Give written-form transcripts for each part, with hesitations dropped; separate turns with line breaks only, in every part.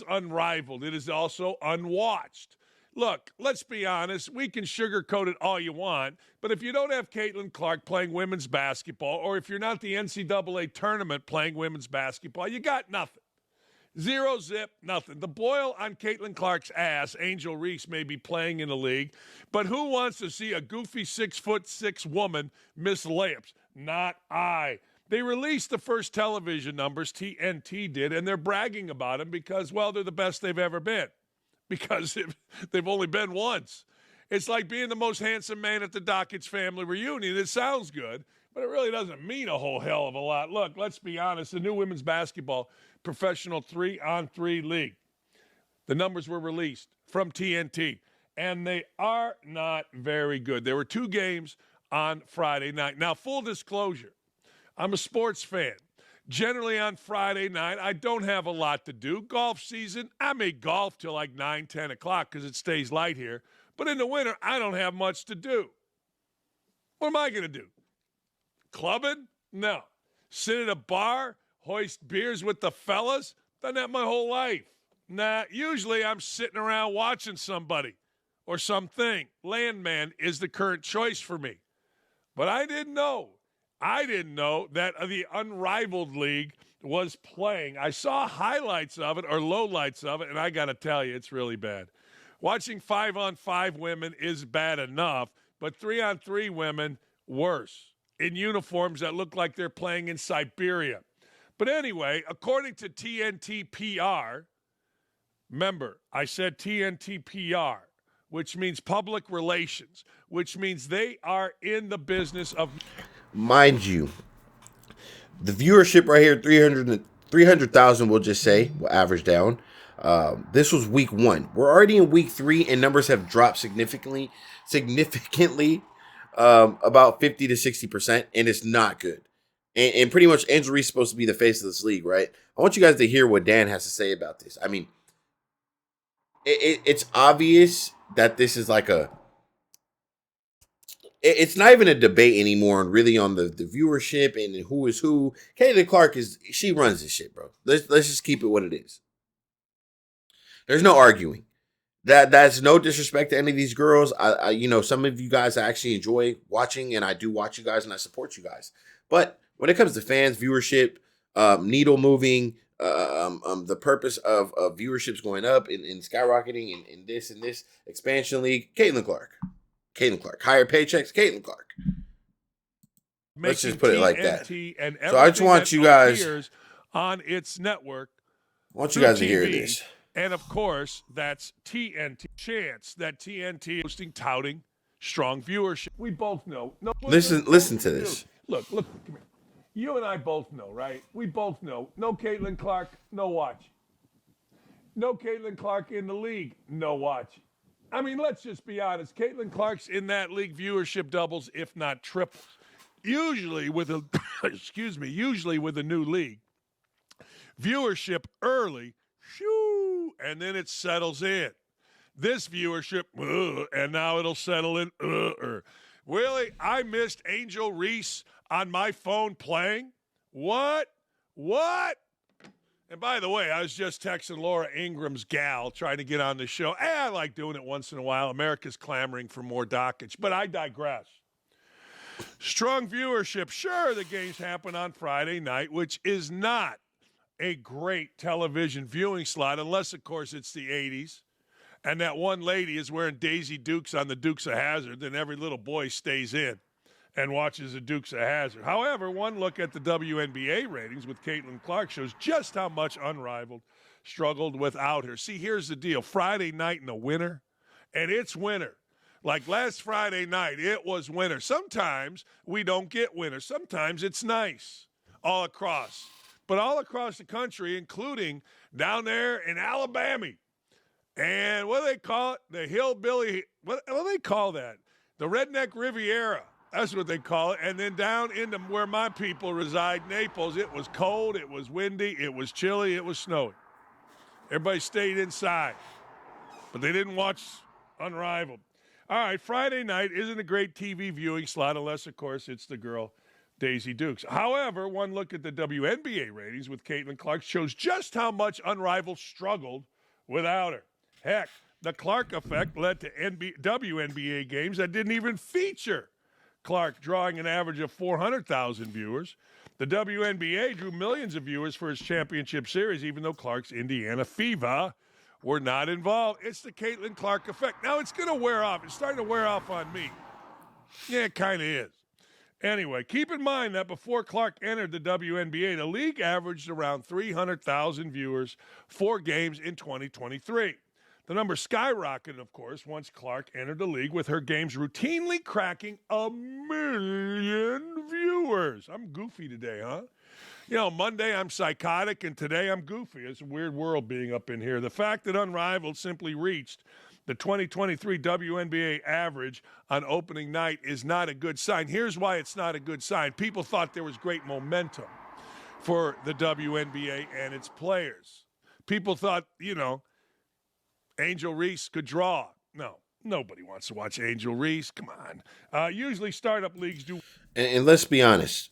Unrivaled. It is also unwatched. Look, let's be honest. We can sugarcoat it all you want, but if you don't have Caitlyn Clark playing women's basketball, or if you're not the NCAA tournament playing women's basketball, you got nothing. Zero zip, nothing. The boil on Caitlyn Clark's ass, Angel Reese, may be playing in the league, but who wants to see a goofy 6'6" woman miss layups? Not I. They released the first television numbers, TNT did, and they're bragging about them because, well, they're the best they've ever been. Because they've only been once. It's like being the most handsome man at the Dockett's family reunion. It sounds good, but it really doesn't mean a whole hell of a lot. Look, let's be honest. The new women's basketball professional 3-on-3 league. The numbers were released from TNT, and they are not very good. There were 2 games on Friday night. Now, full disclosure, I'm a sports fan. Generally on Friday night, I don't have a lot to do. Golf season, I may golf till like 9, 10 o'clock because it stays light here. But in the winter, I don't have much to do. What am I going to do? Clubbing? No. Sit at a bar? Hoist beers with the fellas? Done that my whole life. Nah, usually I'm sitting around watching somebody or something. Landman is the current choice for me. But I didn't know that the Unrivaled League was playing. I saw highlights of it or lowlights of it, and I got to tell you, it's really bad. Watching 5-on-5 women is bad enough, but 3-on-3 women, worse, in uniforms that look like they're playing in Siberia. But anyway, according to TNT PR, remember, I said TNT PR, which means public relations, which means they are in the business of...
Mind you, the viewership right here, 300,000, we'll just say, will average down. This was week 1. We're already in week 3, and numbers have dropped significantly, about 50 to 60%, and it's not good. And pretty much Angel Reese is supposed to be the face of this league, right? I want you guys to hear what Dan has to say about this. I mean, it's obvious that this is like it's not even a debate anymore, and really on the viewership and who is who. Caitlyn Clark she runs this shit, bro. Let's just keep it what it is. There's no arguing. That's no disrespect to any of these girls. I some of you guys I actually enjoy watching, and I do watch you guys, and I support you guys. But when it comes to fans, viewership, needle moving, the purpose of viewerships going up and skyrocketing in this expansion league, Caitlyn Clark, higher paychecks, Caitlyn Clark. Let's just put it like that. So I just want you guys
on its network.
I want you guys to hear this.
And of course, that's TNT. Chance that TNT hosting, touting strong viewership. We both know. No,
listen to this.
Look, come here. You and I both know, right? We both know. No Caitlyn Clark, no watch. No Caitlyn Clark in the league, no watch. I mean, let's just be honest. Caitlyn Clark's in that league, viewership doubles, if not triples. Usually with a usually with a new league, viewership early, shoo, and then it settles in. This viewership, and now it'll settle in. Really, I missed Angel Reese on my phone playing? What? And by the way, I was just texting Laura Ingram's gal trying to get on the show. I like doing it once in a while. America's clamoring for more dockage, but I digress. Strong viewership. Sure, the games happen on Friday night, which is not a great television viewing slot, unless, of course, it's the 80s. And that one lady is wearing Daisy Dukes on the Dukes of Hazzard, then every little boy stays in and watches the Dukes of Hazzard. However, one look at the WNBA ratings with Caitlyn Clark shows just how much Unrivaled struggled without her. See, here's the deal. Friday night in the winter, and it's winter. Like last Friday night, it was winter. Sometimes we don't get winter. Sometimes it's nice all across. But all across the country, including down there in Alabama. And what do they call it? The hillbilly, what do they call that? The Redneck Riviera. That's what they call it. And then down into where my people reside, Naples, it was cold, it was windy, it was chilly, it was snowy. Everybody stayed inside. But they didn't watch Unrivaled. All right, Friday night isn't a great TV viewing slot unless, of course, it's the girl Daisy Dukes. However, one look at the WNBA ratings with Caitlyn Clark shows just how much Unrivaled struggled without her. Heck, the Clark effect led to WNBA games that didn't even feature Clark, drawing an average of 400,000 viewers. The WNBA drew millions of viewers for its championship series, even though Clark's Indiana Fever were not involved. It's the Caitlyn Clark effect. Now, it's going to wear off. It's starting to wear off on me. Yeah, it kind of is. Anyway, keep in mind that before Clark entered the WNBA, the league averaged around 300,000 viewers for games in 2023. The number skyrocketed, of course, once Clark entered the league, with her games routinely cracking 1 million viewers. I'm goofy today, huh? You know, Monday I'm psychotic, and today I'm goofy. It's a weird world being up in here. The fact that Unrivaled simply reached the 2023 WNBA average on opening night is not a good sign. Here's why it's not a good sign. People thought there was great momentum for the WNBA and its players. People thought, you know, Angel Reese could draw. No, nobody wants to watch Angel Reese. Come on. Usually startup leagues do.
And let's be honest.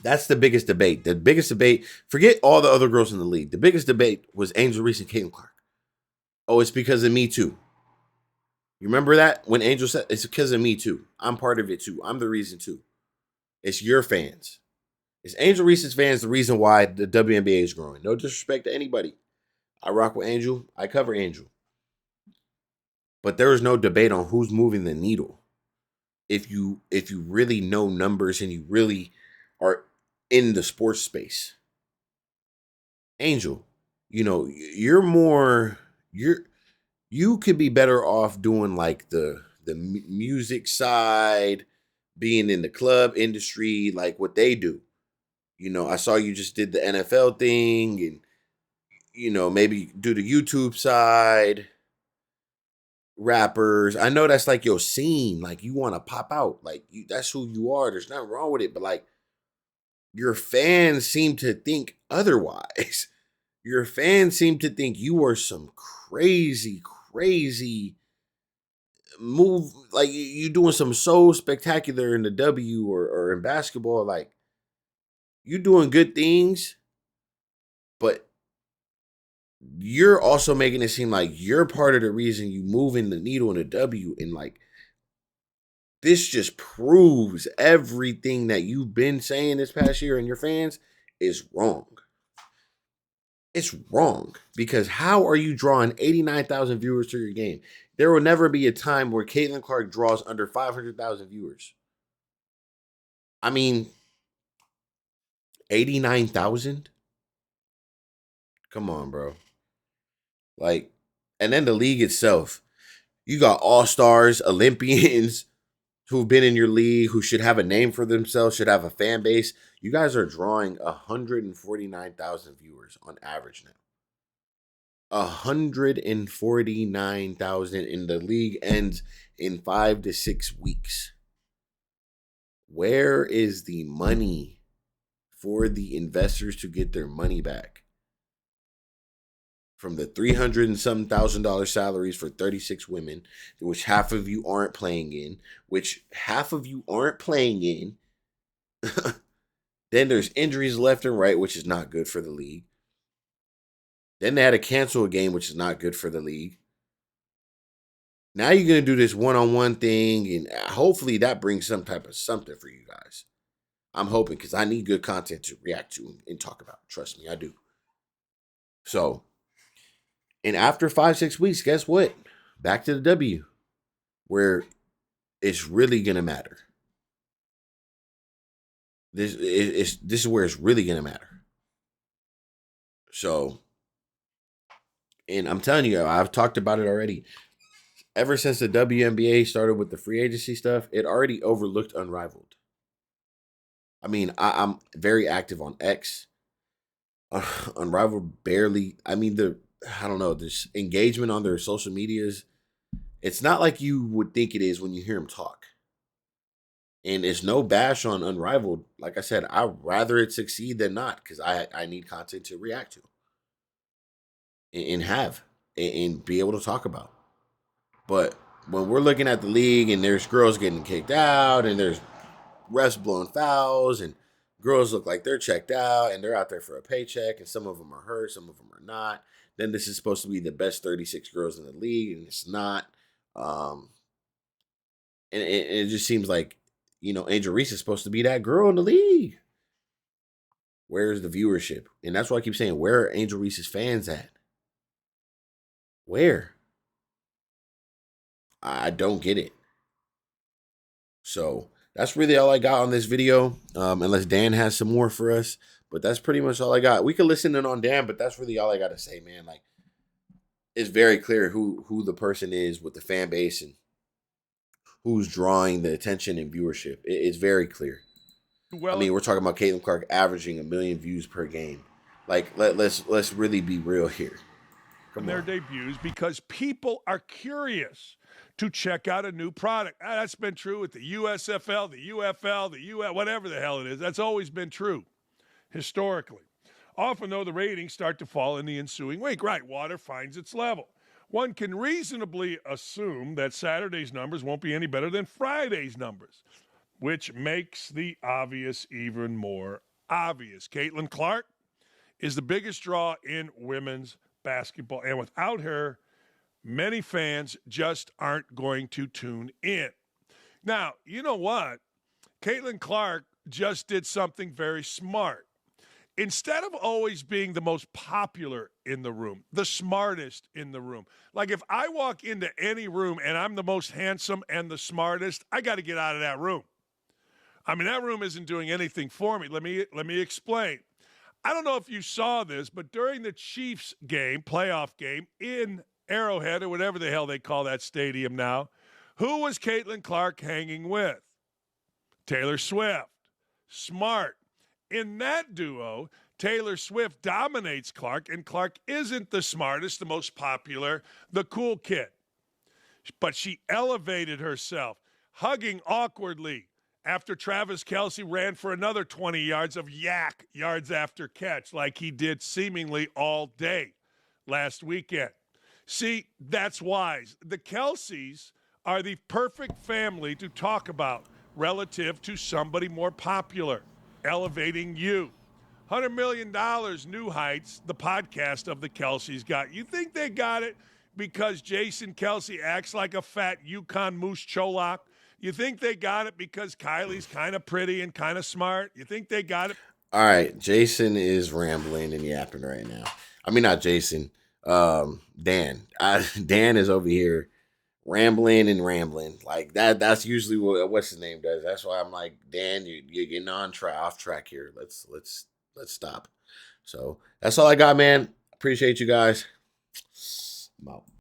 That's the biggest debate. The biggest debate, forget all the other girls in the league. The biggest debate was Angel Reese and Caitlyn Clark. Oh, it's because of me too. You remember that? When Angel said, it's because of me too. I'm part of it too. I'm the reason too. It's your fans. It's Angel Reese's fans the reason why the WNBA is growing. No disrespect to anybody. I rock with Angel. I cover Angel. But there is no debate on who's moving the needle. If you really know numbers and you really are in the sports space. Angel, you know, you could be better off doing like the music side, being in the club industry, like what they do. You know, I saw you just did the NFL thing, and you know, maybe do the YouTube side, rappers. I know that's like your scene, like you want to pop out, like that's who you are. There's nothing wrong with it, but like your fans seem to think otherwise. Your fans seem to think you are some crazy move, like you doing some so spectacular in the W or in basketball, like you doing good things, but you're also making it seem like you're part of the reason you moving the needle in the W, and like this just proves everything that you've been saying this past year and your fans is wrong. It's wrong, because how are you drawing 89,000 viewers to your game? There will never be a time where Caitlyn Clark draws under 500,000 viewers. I mean, 89,000? Come on, bro. Like, and then the league itself. You got all-stars, Olympians who've been in your league, who should have a name for themselves, should have a fan base. You guys are drawing 149,000 viewers on average now. 149,000, and the league ends in 5 to 6 weeks. Where is the money for the investors to get their money back from the $300 and some $1,000 salaries for 36 women, which half of you aren't playing in, Then there's injuries left and right, which is not good for the league. Then they had to cancel a game, which is not good for the league. Now you're going to do this one-on-one thing, and hopefully that brings some type of something for you guys. I'm hoping, because I need good content to react to and talk about. Trust me, I do. So, and after 5-6 weeks, guess what? Back to the W, where it's really going to matter. This is where it's really going to matter. So, and I'm telling you, I've talked about it already. Ever since the WNBA started with the free agency stuff, it already overlooked Unrivaled. I mean, I'm very active on X. Unrivaled barely. I mean, I don't know, this engagement on their social medias, it's not like you would think it is when you hear them talk. And it's no bash on Unrivaled. Like I said, I'd rather it succeed than not, because I need content to react to and have and be able to talk about. But when we're looking at the league and there's girls getting kicked out and there's refs blowing fouls, and girls look like they're checked out, and they're out there for a paycheck, and some of them are hurt, some of them are not. Then this is supposed to be the best 36 girls in the league, and it's not. And it just seems like, Angel Reese is supposed to be that girl in the league. Where's the viewership? And that's why I keep saying, where are Angel Reese's fans at? Where? I don't get it. So that's really all I got on this video. Unless Dan has some more for us. But that's pretty much all I got. We could listen in on Dan, but that's really all I got to say, man. Like, it's very clear who the person is with the fan base and who's drawing the attention and viewership. It's very clear. Well, I mean, we're talking about Caitlyn Clark averaging 1 million views per game. Like, let's really be real here.
From their debuts, because people are curious to check out a new product. That's been true with the USFL, the UFL, the whatever the hell it is. That's always been true historically. Often, though, the ratings start to fall in the ensuing week. Right, water finds its level. One can reasonably assume that Saturday's numbers won't be any better than Friday's numbers, which makes the obvious even more obvious. Caitlyn Clark is the biggest draw in women's basketball, and without her, many fans just aren't going to tune in. Now, you know what? Caitlyn Clark just did something very smart. Instead of always being the most popular in the room, the smartest in the room, like if I walk into any room and I'm the most handsome and the smartest, I got to get out of that room. I mean, that room isn't doing anything for me. Let me explain. I don't know if you saw this, but during the Chiefs game, playoff game, in Arrowhead or whatever the hell they call that stadium now, who was Caitlyn Clark hanging with? Taylor Swift. Smart. In that duo, Taylor Swift dominates Clark, and Clark isn't the smartest, the most popular, the cool kid. But she elevated herself, hugging awkwardly after Travis Kelce ran for another 20 yards of yak yards after catch, like he did seemingly all day last weekend. See, that's wise. The Kelces are the perfect family to talk about relative to somebody more popular, elevating you. $100 million New Heights, the podcast of the Kelces got. You think they got it because Jason Kelce acts like a fat Yukon Moose Cholak? You think they got it because Kylie's kind of pretty and kind of smart? You think they got it?
All right, Jason is rambling and yapping right now. I mean, not Jason. Dan. Dan is over here rambling and rambling like that. That's usually what's his name does. That's why I'm like, Dan, you're getting off track here. Let's stop. So that's all I got, man. Appreciate you guys. I'm out.